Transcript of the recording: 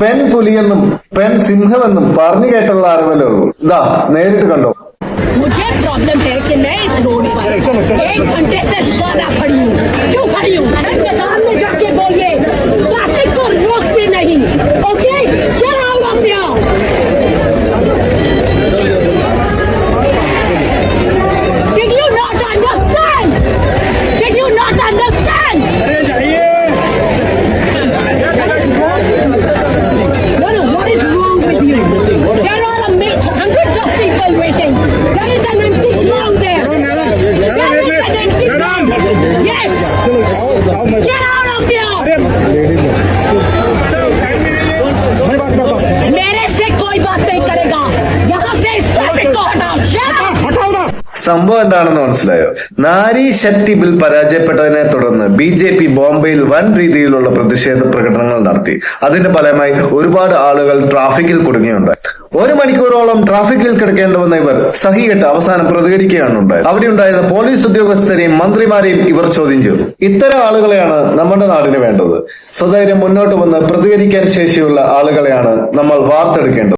പെൺ പുലിയെന്നും പെൺ സിംഹമെന്നും പറഞ്ഞു കേട്ടുള്ള അറിവല്ലേ ഉള്ളൂ. ഇതാ നേരിട്ട് കണ്ടോ. मुझे प्रॉब्लम है कि मैं इस रोड पर 1 घंटे से ज्यादा खड़ी हूँ। क्यों खड़ी हूँ? मैदान में जाके बोलिए, ट्रैफिक को रोकते नहीं। Okay, get out of here. Did you not understand? Did you not understand? No, what is wrong with you? There are hundreds of people waiting. There is an empty ground there. There is an empty ground. Yes. Get out of here. मेरे से कोई बात नहीं करेगा. यहाँ से इस traffic को हटाओ. Shut up. സംഭവം എന്താണെന്ന് മനസ്സിലായോ? നാരി ശക്തി ബിൽ പരാജയപ്പെട്ടതിനെ തുടർന്ന് BJP ബോംബെയിൽ വൻ രീതിയിലുള്ള പ്രതിഷേധ പ്രകടനങ്ങൾ നടത്തി. അതിന്റെ ഫലമായി ഒരുപാട് ആളുകൾ ട്രാഫിക്കിൽ കുടുങ്ങിയുണ്ടായി. 1 മണിക്കൂറോളം ട്രാഫിക്കിൽ കിടക്കേണ്ടി വന്ന ഇവർ സഹികെട്ട് അവസാനം പ്രതികരിക്കുകയാണ് ഉണ്ടായത്. അവിടെ ഉണ്ടായിരുന്ന പോലീസ് ഉദ്യോഗസ്ഥരെയും മന്ത്രിമാരെയും ഇവർ ചോദ്യം ചെയ്തു. ഇത്തരം ആളുകളെയാണ് നമ്മുടെ നാടിന് വേണ്ടത്. സ്വധൈര്യം മുന്നോട്ട് വന്ന് പ്രതികരിക്കാൻ ശേഷിയുള്ള ആളുകളെയാണ് നമ്മൾ വാർത്തെടുക്കേണ്ടത്.